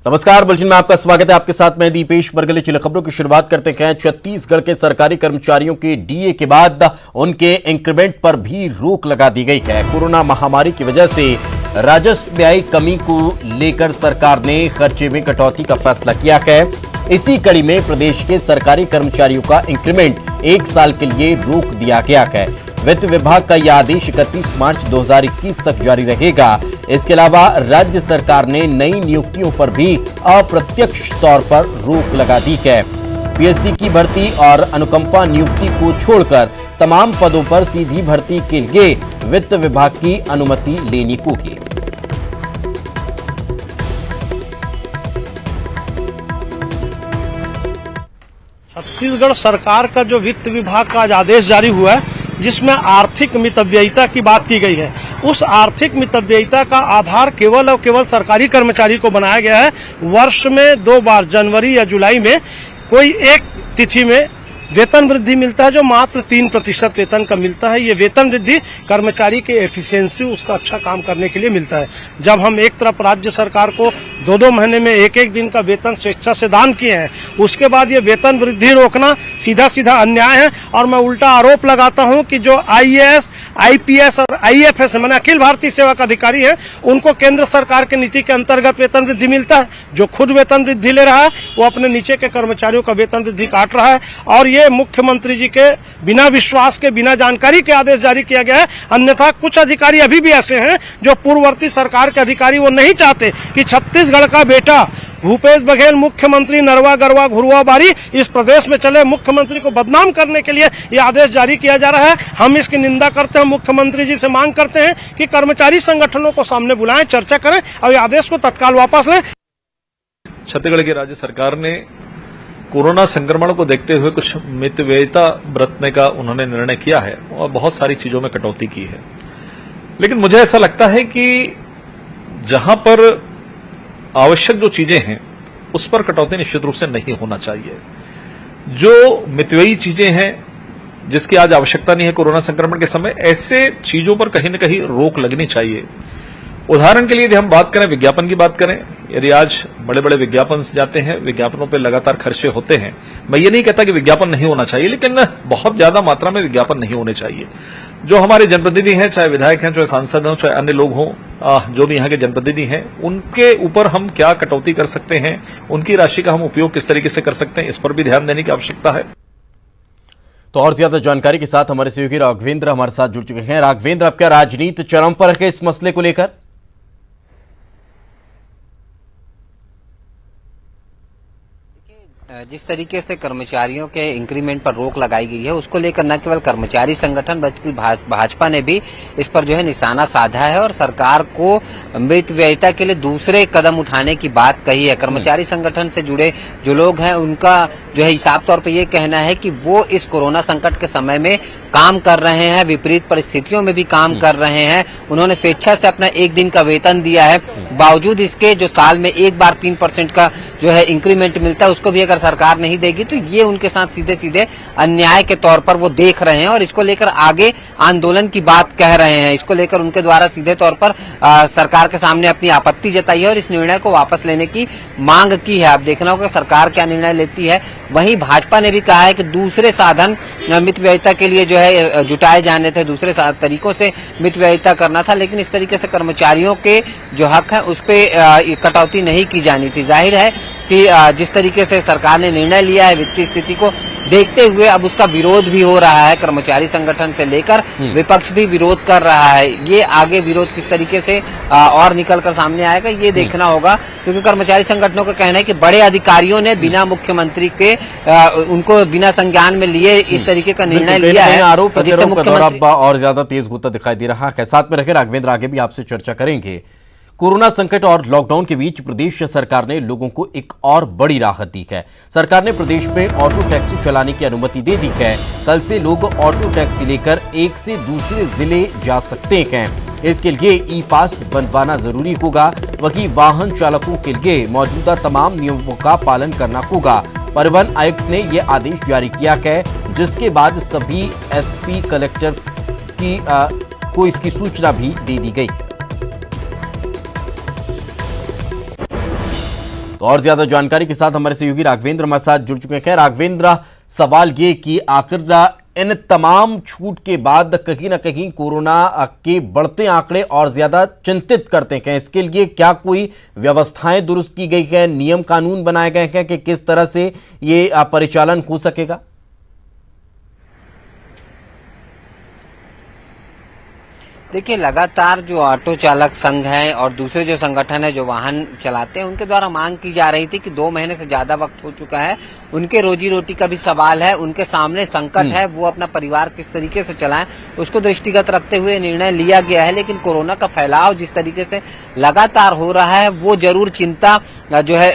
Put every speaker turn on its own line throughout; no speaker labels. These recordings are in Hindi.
नमस्कार, बुलेटिन में आपका स्वागत है। आपके साथ मैं दीपेश बरगले। चलिए खबरों की शुरुआत करते हैं। छत्तीसगढ़ के सरकारी कर्मचारियों के डीए के बाद उनके इंक्रीमेंट पर भी रोक लगा दी गई है। कोरोना महामारी की वजह से राजस्व व्यय कमी को लेकर सरकार ने खर्चे में कटौती का फैसला किया है। इसी कड़ी में प्रदेश के सरकारी कर्मचारियों का इंक्रीमेंट 1 साल के लिए रोक दिया गया है। वित्त विभाग का यह आदेश 31 मार्च 2021 तक जारी रहेगा। इसके अलावा राज्य सरकार ने नई नियुक्तियों पर भी अप्रत्यक्ष तौर पर रोक लगा दी है। पीएससी की भर्ती और अनुकंपा नियुक्ति को छोड़कर तमाम पदों पर सीधी भर्ती के लिए वित्त विभाग की अनुमति लेनी होगी।
छत्तीसगढ़ सरकार का जो वित्त विभाग का आज आदेश जारी हुआ है, जिसमें आर्थिक मितव्ययिता की बात की गई है, उस आर्थिक मितव्ययिता का आधार केवल और केवल सरकारी कर्मचारी को बनाया गया है। वर्ष में 2 बार, जनवरी या जुलाई में, कोई एक तिथि में वेतन वृद्धि मिलता है, जो मात्र 3% वेतन का मिलता है। ये वेतन वृद्धि कर्मचारी के एफिशिएंसी, उसका अच्छा काम करने के लिए मिलता है। जब हम एक तरफ राज्य सरकार को 2-2 महीने में 1-1 दिन का वेतन स्वेच्छा से दान किए हैं, उसके बाद ये वेतन वृद्धि रोकना सीधा सीधा अन्याय है। और मैं उल्टा आरोप लगाता हूं कि जो आईएएस, आईपीएस और आईएफएस माने अखिल भारतीय सेवक अधिकारी हैं, उनको केंद्र सरकार के नीति के अंतर्गत वेतन वृद्धि मिलता है। जो खुद वेतन वृद्धि ले रहा है, वो अपने नीचे के कर्मचारियों का वेतन वृद्धि काट रहा है। और ये मुख्यमंत्री जी के बिना विश्वास के, बिना जानकारी के आदेश जारी किया गया है। अन्यथा कुछ अधिकारी अभी भी ऐसे हैं जो पूर्ववर्ती सरकार के अधिकारी, वो नहीं चाहते कि छत्तीसगढ़ का बेटा भूपेश बघेल मुख्यमंत्री नरवा गरवा घुरवा बारी इस प्रदेश में चले। मुख्यमंत्री को बदनाम करने के लिए यह आदेश जारी किया जा रहा है। हम इसकी निंदा करते हैं। मुख्यमंत्री जी से मांग करते हैं कि कर्मचारी संगठनों को सामने बुलाएं, चर्चा करें और यह आदेश को तत्काल वापस लें।
छत्तीसगढ़ की राज्य सरकार ने कोरोना संक्रमण को देखते हुए कुछ मितव्ययिता बरतने का उन्होंने निर्णय किया है और बहुत सारी चीजों में कटौती की है। लेकिन मुझे ऐसा लगता है कि जहां पर आवश्यक जो चीजें हैं, उस पर कटौती निश्चित रूप से नहीं होना चाहिए। जो मितव्ययी चीजें हैं, जिसकी आज आवश्यकता नहीं है कोरोना संक्रमण के समय, ऐसे चीजों पर कहीं न कहीं रोक लगनी चाहिए। उदाहरण के लिए यदि हम बात करें, विज्ञापन की बात करें, यदि आज बड़े बड़े विज्ञापन जाते हैं, विज्ञापनों पर लगातार खर्चे होते हैं। मैं ये नहीं कहता कि विज्ञापन नहीं होना चाहिए, लेकिन बहुत ज्यादा मात्रा में विज्ञापन नहीं होने चाहिए। जो हमारे जनप्रतिनिधि हैं, चाहे विधायक हैं, चाहे सांसद हों, चाहे अन्य लोग हों, जो भी यहाँ के जनप्रतिनिधि हैं, उनके ऊपर हम क्या कटौती कर सकते हैं, उनकी राशि का हम उपयोग किस तरीके से कर सकते हैं, इस पर भी ध्यान देने की आवश्यकता है।
तो और ज्यादा जानकारी के साथ हमारे सहयोगी राघवेंद्र हमारे साथ जुड़ चुके हैं। राघवेंद्र, अब क्या राजनीति चरम पर है इस मसले को लेकर?
जिस तरीके से कर्मचारियों के इंक्रीमेंट पर रोक लगाई गई है, उसको लेकर न केवल कर्मचारी संगठन बल्कि भाजपा ने भी इस पर जो है निशाना साधा है और सरकार को मितव्ययिता के लिए दूसरे कदम उठाने की बात कही है। कर्मचारी संगठन से जुड़े जो लोग हैं, उनका जो है हिसाब तौर पर ये कहना है कि वो इस कोरोना संकट के समय में काम कर रहे हैं, विपरीत परिस्थितियों में भी काम कर रहे हैं। उन्होंने स्वेच्छा से अपना 1 दिन का वेतन दिया है। बावजूद इसके जो साल में एक बार 3% का जो है इंक्रीमेंट मिलता है, उसको भी अगर सरकार नहीं देगी तो ये उनके साथ सीधे सीधे अन्याय के तौर पर वो देख रहे हैं और इसको लेकर आगे आंदोलन की बात कह रहे हैं। इसको लेकर उनके द्वारा सीधे तौर पर सरकार के सामने अपनी आपत्ति जताई है और इस निर्णय को वापस लेने की मांग की है। अब देखना होगा सरकार क्या निर्णय लेती है। वहीं भाजपा ने भी कहा है कि दूसरे साधन मितव्ययिता के लिए जो है जुटाए जाने थे, दूसरे तरीकों से मितव्ययिता करना था, लेकिन इस तरीके से कर्मचारियों के जो हक है उस पर कटौती नहीं की जानी थी। जाहिर है कि जिस तरीके से सरकार ने निर्णय लिया है, वित्तीय स्थिति को देखते हुए अब उसका विरोध भी हो रहा है। कर्मचारी संगठन से लेकर विपक्ष भी विरोध कर रहा है। ये आगे विरोध किस तरीके से और निकलकर सामने आएगा, ये देखना होगा, क्योंकि कर्मचारी संगठनों का कहना है कि बड़े अधिकारियों ने बिना मुख्यमंत्री के उनको बिना संज्ञान में लिए इस तरीके का निर्णय लिया है।
आरोप जिससे मुख्यमंत्री और ज्यादा तेज होता दिखाई दे रहा है। साथ में रखे राघवेंद्र, आगे भी आपसे चर्चा करेंगे। कोरोना संकट और लॉकडाउन के बीच प्रदेश सरकार ने लोगों को एक और बड़ी राहत दी है। सरकार ने प्रदेश में ऑटो टैक्सी चलाने की अनुमति दे दी है। कल से लोग ऑटो टैक्सी लेकर एक से दूसरे जिले जा सकते हैं। इसके लिए ई पास बनवाना जरूरी होगा। वहीं वाहन चालकों के लिए मौजूदा तमाम नियमों का पालन करना होगा। परिवहन आयुक्त ने यह आदेश जारी किया है, जिसके बाद सभी एसपी कलेक्टर को इसकी सूचना भी दे दी गई। तो और ज्यादा जानकारी के साथ हमारे सहयोगी राघवेंद्र हमारे साथ जुड़ चुके हैं। राघवेंद्र, सवाल ये कि आखिर इन तमाम छूट के बाद कहीं ना कहीं कोरोना के बढ़ते आंकड़े और ज्यादा चिंतित करते हैं। इसके लिए क्या कोई व्यवस्थाएं दुरुस्त की गई हैं, नियम कानून बनाए गए हैं कि किस तरह से ये परिचालन हो सकेगा?
देखिए, लगातार जो ऑटो चालक संघ है और दूसरे जो संगठन है जो वाहन चलाते हैं, उनके द्वारा मांग की जा रही थी कि 2 महीने से ज्यादा वक्त हो चुका है, उनके रोजी रोटी का भी सवाल है, उनके सामने संकट है, वो अपना परिवार किस तरीके से चलाएं, उसको दृष्टिगत रखते हुए निर्णय लिया गया है। लेकिन कोरोना का फैलाव जिस तरीके से लगातार हो रहा है, वो जरूर चिंता जो है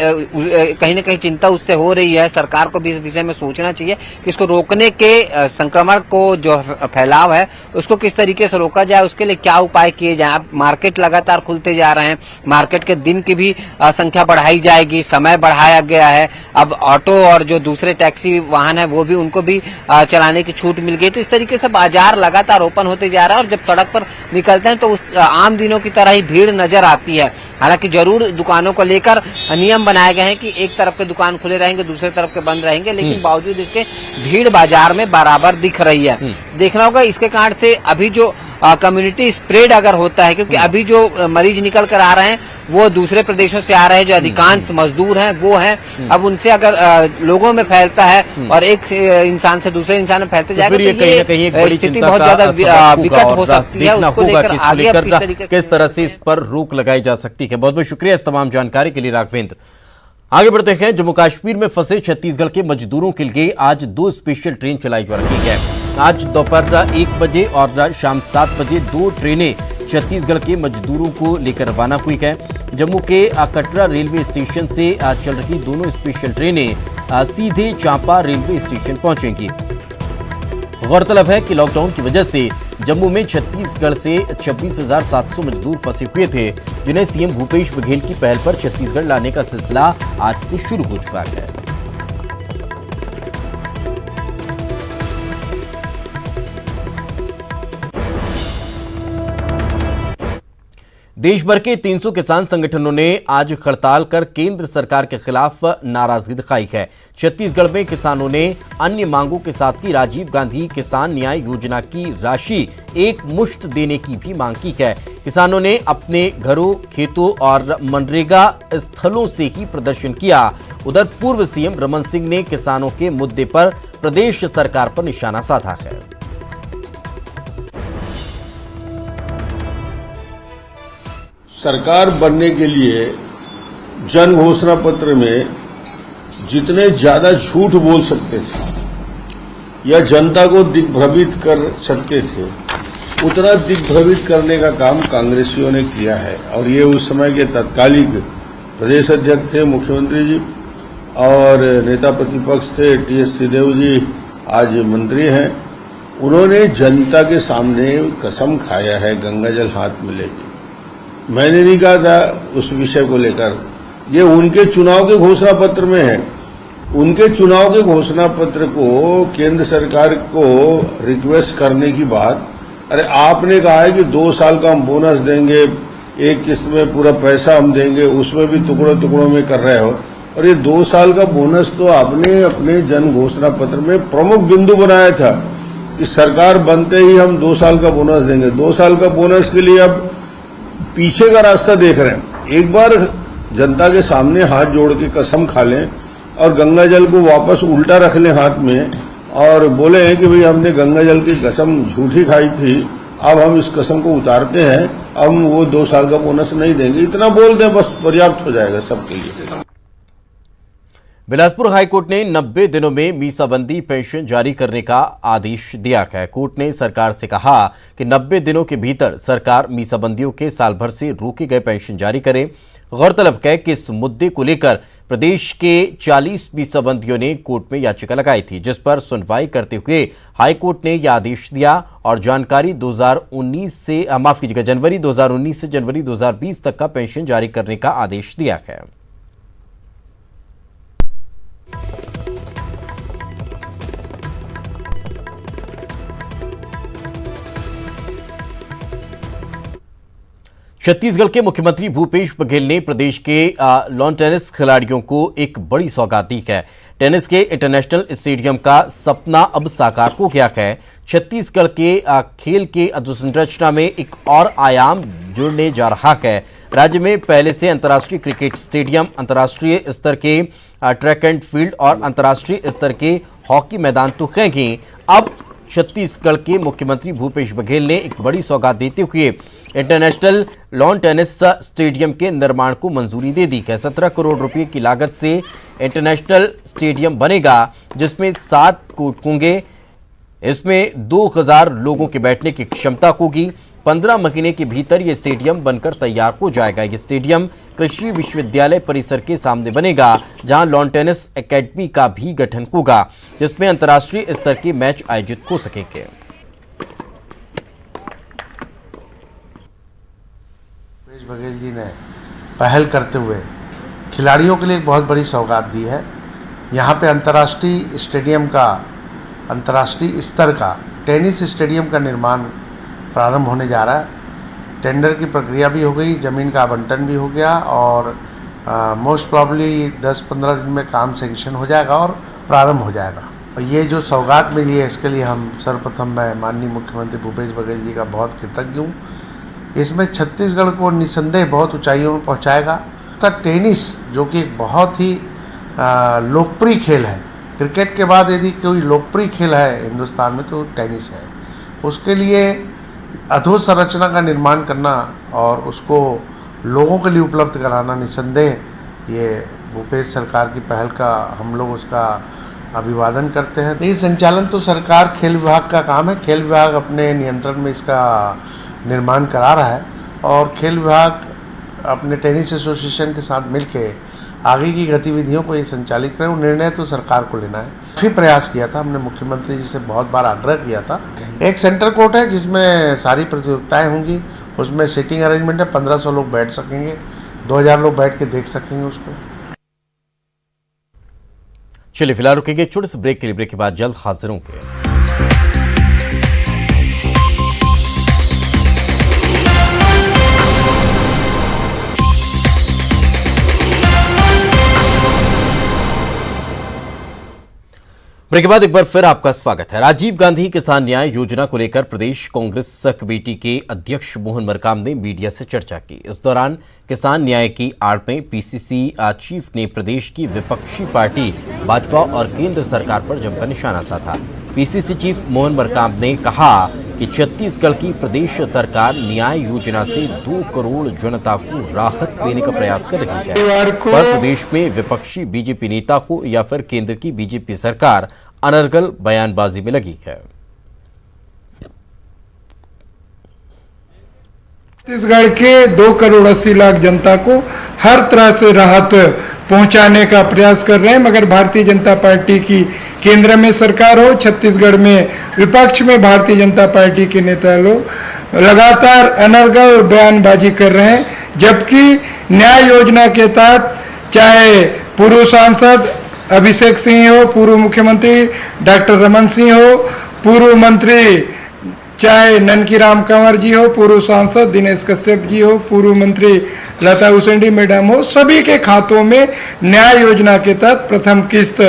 कहीं न कहीं चिंता उससे हो रही है। सरकार को भी इस विषय में सोचना चाहिए कि इसको रोकने के, संक्रमण को जो फैलाव है उसको किस तरीके से रोका जाए, उसके लिए क्या उपाय किए जाए। अब मार्केट लगातार खुलते जा रहे हैं, मार्केट के दिन की भी संख्या बढ़ाई जाएगी, समय बढ़ाया गया है। अब ऑटो और जो दूसरे टैक्सी वाहन है वो भी, उनको भी चलाने की छूट मिल गई। तो इस तरीके से बाजार लगातार ओपन होते जा रहा है और जब सड़क पर निकलते हैं तो उस आम दिनों की तरह ही भीड़ नजर आती है। हालांकि जरूर दुकानों को लेकर नियम बनाए गए हैं कि एक तरफ के दुकान खुले रहेंगे, दूसरे तरफ के बंद रहेंगे, लेकिन बावजूद इसके भीड़ बाजार में बराबर दिख रही है। देखना होगा इसके कारण से अभी जो कम्युनिटी स्प्रेड अगर होता है, क्योंकि अभी जो मरीज निकल कर आ रहे हैं वो दूसरे प्रदेशों से आ रहे हैं, जो अधिकांश मजदूर हैं वो हैं। अब उनसे अगर लोगों में फैलता है और एक इंसान से दूसरे इंसान में फैलते जाएगा तो ये स्थिति बहुत ज्यादा विकट हो सकती है। उसको लेकर आगे अब किस तरीके
किस तरह से इस पर रोक लगाई जा सकती है। बहुत बहुत शुक्रिया इस तमाम जानकारी के लिए राघवेंद्र। आगे बढ़ते हैं। जम्मू कश्मीर में फंसे छत्तीसगढ़ के मजदूरों के लिए आज 2 स्पेशल ट्रेन चलाई जा रही है। आज दोपहर 1 बजे और शाम 7 बजे 2 ट्रेनें छत्तीसगढ़ के मजदूरों को लेकर रवाना हुई है। जम्मू के कटरा रेलवे स्टेशन से चल रही दोनों स्पेशल ट्रेनें सीधे चांपा रेलवे स्टेशन पहुंचेंगी। गौरतलब है कि लॉकडाउन की वजह से जम्मू में छत्तीसगढ़ से 26,700 मजदूर फंसे हुए थे, जिन्हें सीएम भूपेश बघेल की पहल पर छत्तीसगढ़ लाने का सिलसिला आज से शुरू हो चुका है। देश भर के 300 किसान संगठनों ने आज हड़ताल कर केंद्र सरकार के खिलाफ नाराजगी दिखाई है। छत्तीसगढ़ में किसानों ने अन्य मांगों के साथ ही राजीव गांधी किसान न्याय योजना की राशि एक मुश्त देने की भी मांग की है। किसानों ने अपने घरों, खेतों और मनरेगा स्थलों से ही प्रदर्शन किया। उधर पूर्व सीएम रमन सिंह ने किसानों के मुद्दे पर प्रदेश सरकार पर निशाना साधा है।
सरकार बनने के लिए जन घोषणा पत्र में जितने ज्यादा झूठ बोल सकते थे या जनता को दिग्भ्रमित कर सकते थे, उतना दिग्भ्रमित करने का काम कांग्रेसियों ने किया है। और ये उस समय के तत्कालिक प्रदेश अध्यक्ष थे मुख्यमंत्री जी, और नेता प्रतिपक्ष थे टीएस सिंहदेव जी, आज मंत्री हैं। उन्होंने जनता के सामने कसम खाया है गंगा जल हाथ में लेके। मैंने नहीं कहा था उस विषय को लेकर, ये उनके चुनाव के घोषणा पत्र में है। उनके चुनाव के घोषणा पत्र को केंद्र सरकार को रिक्वेस्ट करने की बात, अरे आपने कहा है कि 2 साल का हम बोनस देंगे, एक किस्त में पूरा पैसा हम देंगे, उसमें भी टुकड़ों टुकड़ों में कर रहे हो। और ये 2 साल का बोनस तो आपने अपने जन घोषणा पत्र में प्रमुख बिंदु बनाया था कि सरकार बनते ही हम 2 साल का बोनस देंगे। 2 साल का बोनस के लिए अब पीछे का रास्ता देख रहे हैं। एक बार जनता के सामने हाथ जोड़ के कसम खा लें और गंगा जल को वापस उल्टा रख लें हाथ में और बोले हैं कि भाई हमने गंगा जल की कसम झूठी खाई थी, अब हम इस कसम को उतारते हैं, हम वो 2 साल का बोनस नहीं देंगे। इतना बोल दें बस पर्याप्त हो जाएगा सबके लिए।
बिलासपुर हाईकोर्ट ने 90 दिनों में मीसाबंदी पेंशन जारी करने का आदेश दिया है। कोर्ट ने सरकार से कहा कि 90 दिनों के भीतर सरकार मीसाबंदियों के साल भर से रोके गए पेंशन जारी करे। गौरतलब है कि इस मुद्दे को लेकर प्रदेश के 40 मीसाबंदियों ने कोर्ट में याचिका लगाई थी, जिस पर सुनवाई करते हुए हाईकोर्ट ने यह आदेश दिया और जानकारी जनवरी 2019 से जनवरी 2020 तक का पेंशन जारी करने का आदेश दिया है। छत्तीसगढ़ के मुख्यमंत्री भूपेश बघेल ने प्रदेश के लॉन टेनिस खिलाड़ियों को एक बड़ी सौगात दी है। टेनिस के इंटरनेशनल स्टेडियम का सपना अब साकार हो गया है। छत्तीसगढ़ के खेल के अधोसंरचना में एक और आयाम जुड़ने जा रहा है। राज्य में पहले से अंतर्राष्ट्रीय क्रिकेट स्टेडियम, अंतर्राष्ट्रीय स्तर के ट्रैक एंड फील्ड और अंतर्राष्ट्रीय स्तर के हॉकी मैदान तो हैं ही, अब छत्तीसगढ़ के मुख्यमंत्री भूपेश बघेल ने एक बड़ी सौगात देते हुए इंटरनेशनल लॉन टेनिस स्टेडियम के निर्माण को मंजूरी दे दी है। 17 करोड़ रुपए की लागत से इंटरनेशनल स्टेडियम बनेगा, जिसमें 7 कोर्ट होंगे। इसमें 2000 लोगों के बैठने की क्षमता होगी। 15 महीने के भीतर यह स्टेडियम बनकर तैयार हो जाएगा। यह स्टेडियम कृषि विश्वविद्यालय परिसर के सामने बनेगा, जहां लॉन टेनिस एकेडमी का भी गठन होगा, जिसमें अंतर्राष्ट्रीय स्तर के मैच आयोजित हो सकेंगे।
भूपेश बघेल जी ने पहल करते हुए खिलाड़ियों के लिए एक बहुत बड़ी सौगात दी है। यहाँ पे अंतर्राष्ट्रीय स्टेडियम का, अंतर्राष्ट्रीय स्तर का टेनिस स्टेडियम का निर्माण प्रारंभ होने जा रहा है। टेंडर की प्रक्रिया भी हो गई, ज़मीन का आवंटन भी हो गया और मोस्ट प्रॉब्ली 10-15 दिन में काम सैंक्शन हो जाएगा और प्रारंभ हो जाएगा। और ये जो सौगात मिली है, इसके लिए हम सर्वप्रथम मैं माननीय मुख्यमंत्री भूपेश बघेल जी का बहुत कृतज्ञ हूँ। इसमें छत्तीसगढ़ को निसंदेह बहुत ऊंचाइयों में पहुँचाएगा। टेनिस जो कि एक बहुत ही लोकप्रिय खेल है, क्रिकेट के बाद यदि कोई लोकप्रिय खेल है हिंदुस्तान में तो टेनिस है। उसके लिए अधोसंरचना का निर्माण करना और उसको लोगों के लिए उपलब्ध कराना निसंदेह ये भूपेश सरकार की पहल का हम लोग उसका अभिवादन करते हैं। ये संचालन तो सरकार खेल विभाग का काम है। खेल विभाग अपने नियंत्रण में इसका निर्माण करा रहा है और खेल विभाग अपने टेनिस एसोसिएशन के साथ मिलके आगे की गतिविधियों को ये संचालित करें। वो निर्णय तो सरकार को लेना है। फिर प्रयास किया था हमने, मुख्यमंत्री जी से बहुत बार आग्रह किया था। एक सेंटर कोर्ट है जिसमें सारी प्रतियोगिताएं होंगी, उसमें सीटिंग अरेंजमेंट है, 1500 लोग बैठ सकेंगे, 2000 लोग बैठ के देख सकेंगे उसको।
चलिए फिलहाल रुकेंगे एक छोटे से ब्रेक के लिए। ब्रेक के बाद जल्द हाजिर होंगे। ब्रेक के बाद एक बार फिर आपका स्वागत है। राजीव गांधी किसान न्याय योजना को लेकर प्रदेश कांग्रेस कमेटी के अध्यक्ष मोहन मरकाम ने मीडिया से चर्चा की। इस दौरान किसान न्याय की आड़ में पीसीसी चीफ ने प्रदेश की विपक्षी पार्टी भाजपा और केंद्र सरकार पर जमकर निशाना साधा। पीसीसी चीफ मोहन मरकाम ने कहा कि छत्तीसगढ़ की प्रदेश सरकार न्याय योजना से 2 करोड़ जनता को राहत देने का प्रयास कर रही है, पर प्रदेश में विपक्षी बीजेपी नेता हो या फिर केंद्र की बीजेपी सरकार अनर्गल बयानबाजी में लगी है।
छत्तीसगढ़ के 2 करोड़ 80 लाख जनता को हर तरह से राहत पहुंचाने का प्रयास कर रहे हैं, मगर भारतीय जनता पार्टी की केंद्र में सरकार हो, छत्तीसगढ़ में विपक्ष में भारतीय जनता पार्टी के नेता लोग लगातार अनर्गल बयानबाजी कर रहे हैं। जबकि न्याय योजना के तहत चाहे पूर्व सांसद अभिषेक सिंह हो, पूर्व मुख्यमंत्री डॉक्टर रमन सिंह हो, पूर्व मंत्री चाहे ननकीराम कंवर जी हो, पूर्व सांसद दिनेश कश्यप जी हो, पूर्व मंत्री लता उसेंडी मैडम हो, सभी के खातों में न्याय योजना के तहत प्रथम किस्त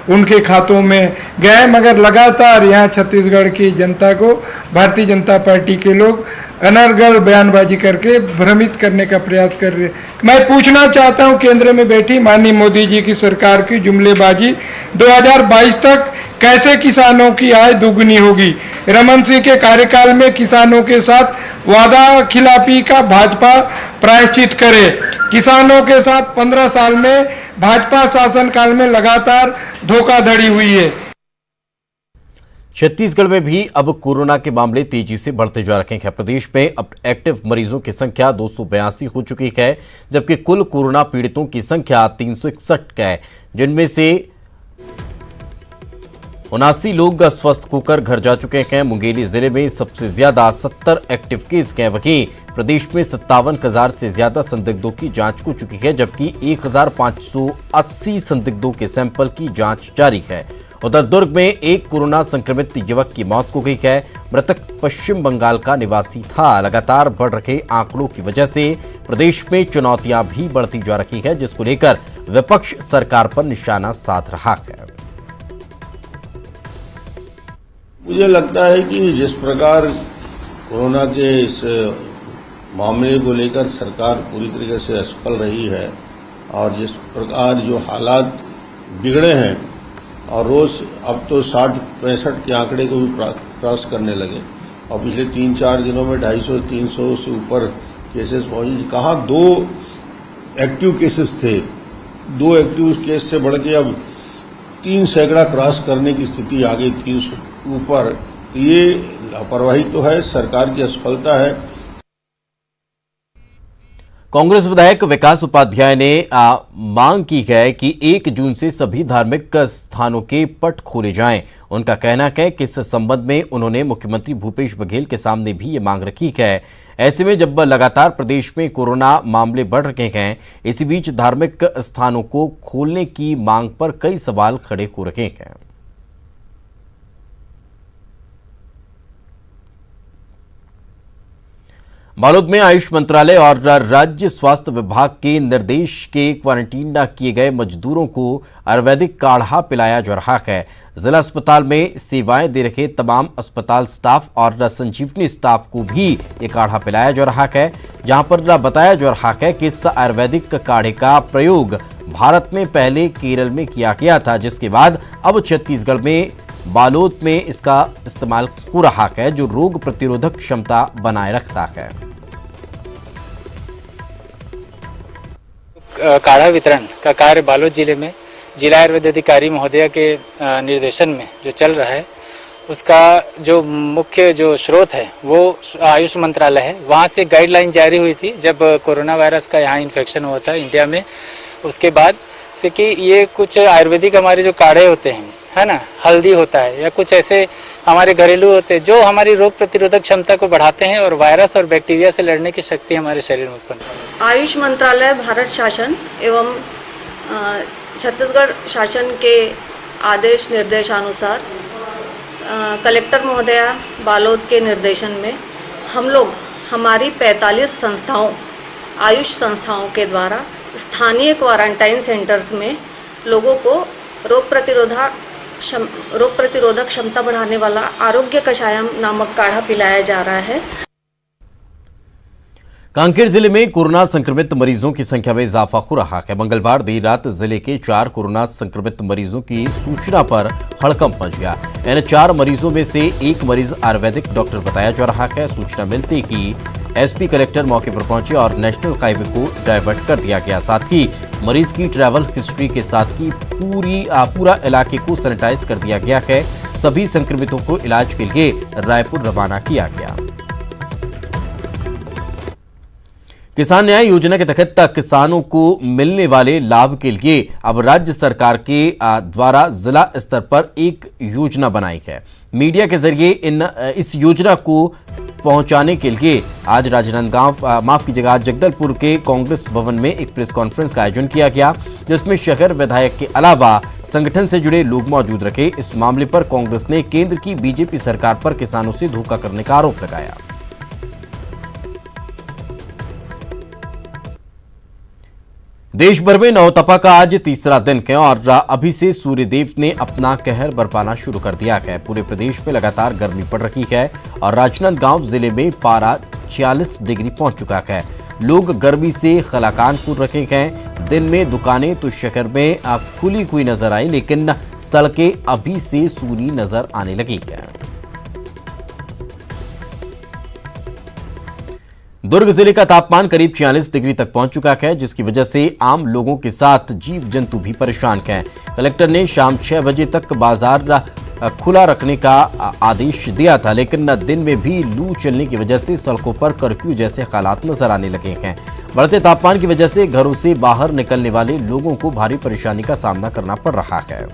उनके खातों में गए। मगर लगातार यहाँ छत्तीसगढ़ की जनता को भारतीय जनता पार्टी के लोग अनर्गल बयानबाजी करके भ्रमित करने का प्रयास कर रहे हैं। मैं पूछना चाहता हूँ, केंद्र में बैठी माननीय मोदी जी की सरकार की जुमलेबाजी 2022 तक कैसे किसानों की आय दुगनी होगी? रमन सिंह के कार्यकाल में किसानों के साथ वादा खिलाफी का भाजपा प्रायश्चित करे। किसानों के साथ 15 साल में भाजपा शासनकाल में लगातार धोखाधड़ी हुई है।
छत्तीसगढ़ में भी अब कोरोना के मामले तेजी से बढ़ते जा रहे हैं। प्रदेश में अब एक्टिव मरीजों की संख्या 282 हो चुकी है, जबकि कुल कोरोना पीड़ितों की संख्या 361 है, जिनमें से 79 लोग स्वस्थ होकर घर जा चुके हैं। मुंगेली जिले में सबसे ज्यादा 70 एक्टिव केस हैं। वहीं प्रदेश में 57,000 से ज्यादा संदिग्धों की जांच हो चुकी है, जबकि 1,580 संदिग्धों के सैंपल की जांच जारी है। उधर दुर्ग में एक कोरोना संक्रमित युवक की मौत हो गई है। मृतक पश्चिम बंगाल का निवासी था। लगातार बढ़ रहे आंकड़ों की वजह से प्रदेश में चुनौतियां भी बढ़ती जा रही है, जिसको लेकर विपक्ष सरकार पर निशाना साध रहा है।
मुझे लगता है कि जिस प्रकार कोरोना के इस मामले को लेकर सरकार पूरी तरीके से असफल रही है और जिस प्रकार जो हालात बिगड़े हैं और रोज अब तो 60-65 के आंकड़े को भी क्रॉस करने लगे और पिछले 3-4 दिनों में 250-300 से ऊपर केसेस पहुंचे। कहाँ 2 एक्टिव केसेस थे, 2 एक्टिव केस से बढ़ के अब 3 सैकड़ा क्रॉस करने की स्थिति आ गई 300 ऊपर। ये लापरवाही तो है, सरकार की असफलता है।
कांग्रेस विधायक विकास उपाध्याय ने मांग की है कि 1 जून से सभी धार्मिक स्थानों के पट खोले जाएं। उनका कहना है कि इस संबंध में उन्होंने मुख्यमंत्री भूपेश बघेल के सामने भी ये मांग रखी है। ऐसे में जब लगातार प्रदेश में कोरोना मामले बढ़ रहे हैं, इसी बीच धार्मिक स्थानों को खोलने की मांग पर कई सवाल खड़े हो रहे हैं। बालोद में आयुष मंत्रालय और राज्य स्वास्थ्य विभाग के निर्देश के क्वारंटीन न किए गए मजदूरों को आयुर्वेदिक काढ़ा पिलाया जा रहा है। जिला अस्पताल में सेवाएं दे रहे तमाम अस्पताल स्टाफ और संजीवनी स्टाफ को भी ये काढ़ा पिलाया जा रहा है, जहां पर बताया जा रहा है कि इस आयुर्वेदिक काढ़े का प्रयोग भारत में पहले केरल में किया गया था, जिसके बाद अब छत्तीसगढ़ में बालोद में इसका इस्तेमाल हो रहा है, जो रोग प्रतिरोधक क्षमता बनाए रखता है।
काढ़ा वितरण का कार्य बालोद जिले में जिला आयुर्वेद अधिकारी महोदय के निर्देशन में जो चल रहा है, उसका जो मुख्य जो स्रोत है वो आयुष मंत्रालय है। वहाँ से गाइडलाइन जारी हुई थी जब कोरोना वायरस का यहाँ इन्फेक्शन हुआ था इंडिया में। उसके बाद से कि ये कुछ आयुर्वेदिक हमारे जो काढ़े होते हैं, है ना, हल्दी होता है या कुछ ऐसे हमारे घरेलू होते हैं जो हमारी रोग प्रतिरोधक क्षमता को बढ़ाते हैं और वायरस और बैक्टीरिया से लड़ने की शक्ति हमारे शरीर में उत्पन्न।
आयुष मंत्रालय भारत शासन एवं छत्तीसगढ़ शासन के आदेश निर्देशानुसार कलेक्टर महोदया बालोद के निर्देशन में हम लोग हमारी 45 संस्थाओं आयुष संस्थाओं के द्वारा स्थानीय क्वारंटाइन सेंटर्स में लोगों को रोग प्रतिरोधक क्षमता बढ़ाने वाला आरोग्य कषायम नामक काढ़ा पिलाया जा रहा है।
कांकेर जिले में कोरोना संक्रमित मरीजों की संख्या में इजाफा हो रहा है। मंगलवार देर रात जिले के 4 कोरोना संक्रमित मरीजों की सूचना पर हड़कंप मच गया। इन 4 मरीजों में से एक मरीज आयुर्वेदिक डॉक्टर बताया जा रहा है। सूचना मिलते ही एसपी कलेक्टर मौके पर पहुंचे और नेशनल हाईवे को डायवर्ट कर दिया गया। साथ ही मरीज की ट्रैवल हिस्ट्री के साथ ही पूरा इलाके को सैनिटाइज कर दिया गया है। सभी संक्रमितों को इलाज के लिए रायपुर रवाना किया गया। किसान न्याय योजना के तहत किसानों को मिलने वाले लाभ के लिए अब राज्य सरकार के द्वारा जिला स्तर पर एक योजना बनाई है। मीडिया के जरिए इस योजना को पहुंचाने के लिए आज आज जगदलपुर के कांग्रेस भवन में एक प्रेस कॉन्फ्रेंस का आयोजन किया गया, जिसमें शहर विधायक के अलावा संगठन से जुड़े लोग मौजूद रखे। इस मामले पर कांग्रेस ने केंद्र की बीजेपी सरकार पर किसानों से धोखा करने का आरोप लगाया। देश भर में नवतपा का आज तीसरा दिन है और अभी से सूर्यदेव ने अपना कहर बरपाना शुरू कर दिया है। पूरे प्रदेश में लगातार गर्मी पड़ रही है और राजनांदगांव जिले में पारा 46 डिग्री पहुंच चुका है। लोग गर्मी से खलाकान हो रहे हैं। दिन में दुकानें तो शहर में खुली हुई नजर आई, लेकिन सड़कें अभी से सूनी नजर आने लगी है। दुर्ग जिले का तापमान करीब 46 डिग्री तक पहुंच चुका है, जिसकी वजह से आम लोगों के साथ जीव जंतु भी परेशान हैं। कलेक्टर ने शाम 6 बजे तक बाजार खुला रखने का आदेश दिया था, लेकिन दिन में भी लू चलने की वजह से सड़कों पर कर्फ्यू जैसे हालात नजर आने लगे हैं। बढ़ते तापमान की वजह से घरों से बाहर निकलने वाले लोगों को भारी परेशानी का सामना करना पड़ रहा है।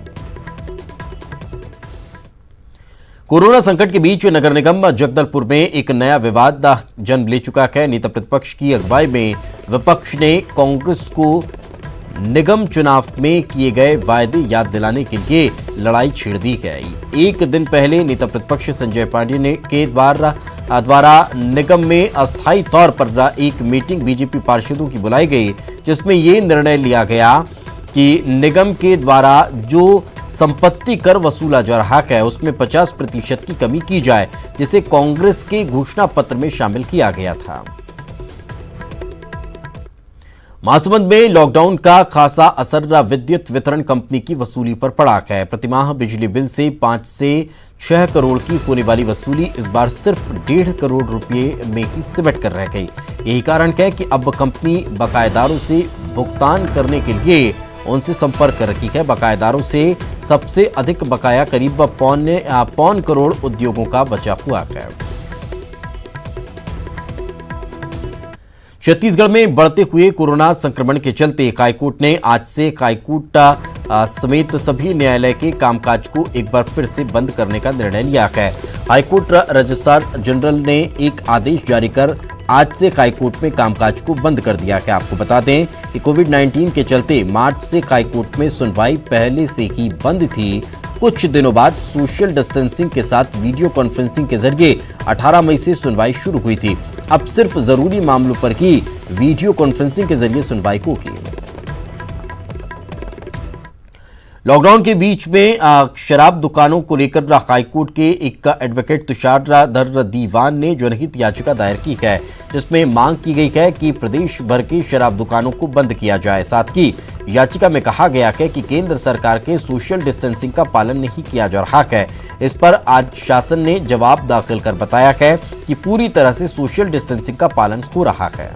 कोरोना संकट के बीच नगर निगम जगदलपुर में एक नया विवाद जन्म ले चुका है। नेता प्रतिपक्ष की अगुवाई में विपक्ष ने कांग्रेस को निगम चुनाव में किए गए वायदे याद दिलाने के लिए लड़ाई छेड़ दी गई। एक दिन पहले नेता प्रतिपक्ष संजय पांडे ने के द्वारा निगम में अस्थायी तौर पर एक मीटिंग बीजेपी पार्षदों की बुलाई गई, जिसमें ये निर्णय लिया गया कि निगम के द्वारा जो संपत्ति कर वसूला जा रहा है उसमें 50% की कमी की जाए, जिसे कांग्रेस के घोषणा पत्र में शामिल किया गया था। महासमुंद में लॉकडाउन का खासा असर विद्युत वितरण कंपनी की वसूली पर पड़ा है। प्रतिमाह बिजली बिल से 5 से 6 करोड़ की होने वाली वसूली इस बार सिर्फ 1.5 करोड़ रुपए में ही सिमट कर रह गई। यही कारण है कि अब कंपनी बकायेदारों से भुगतान करने के लिए उनसे संपर्क कर रखी है। बकायेदारों से सबसे अधिक बकाया करीब 1.25 करोड़ उद्योगों का बचा हुआ है। छत्तीसगढ़ में बढ़ते हुए कोरोना संक्रमण के चलते हाईकोर्ट ने आज से हाईकोर्ट समेत सभी न्यायालय के कामकाज को एक बार फिर से बंद करने का निर्णय लिया है। हाईकोर्ट रजिस्ट्रार जनरल ने एक आदेश जारी कर आज से हाईकोर्ट में कामकाज को बंद कर दिया है। आपको बता दें कि कोविड-19 के चलते मार्च से हाईकोर्ट में सुनवाई पहले से ही बंद थी। कुछ दिनों बाद सोशल डिस्टेंसिंग के साथ वीडियो कॉन्फ्रेंसिंग के जरिए 18 मई से सुनवाई शुरू हुई थी। अब सिर्फ जरूरी मामलों पर ही वीडियो कॉन्फ्रेंसिंग के जरिए सुनवाई होगी। लॉकडाउन के बीच में शराब दुकानों को लेकर हाईकोर्ट के एक एडवोकेट तुषार दीवान ने जनहित याचिका दायर की है, जिसमें मांग की गई है कि प्रदेश भर की शराब दुकानों को बंद किया जाए। साथ ही याचिका में कहा गया है कि केंद्र सरकार के सोशल डिस्टेंसिंग का पालन नहीं किया जा रहा है। इस पर आज शासन ने जवाब दाखिल कर बताया है कि पूरी तरह से सोशल डिस्टेंसिंग का पालन हो रहा है।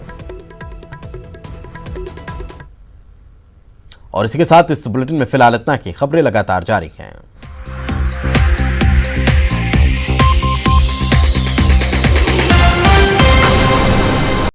और इसी के साथ इस बुलेटिन में फिलहाल इतना की खबरें लगातार जारी हैं।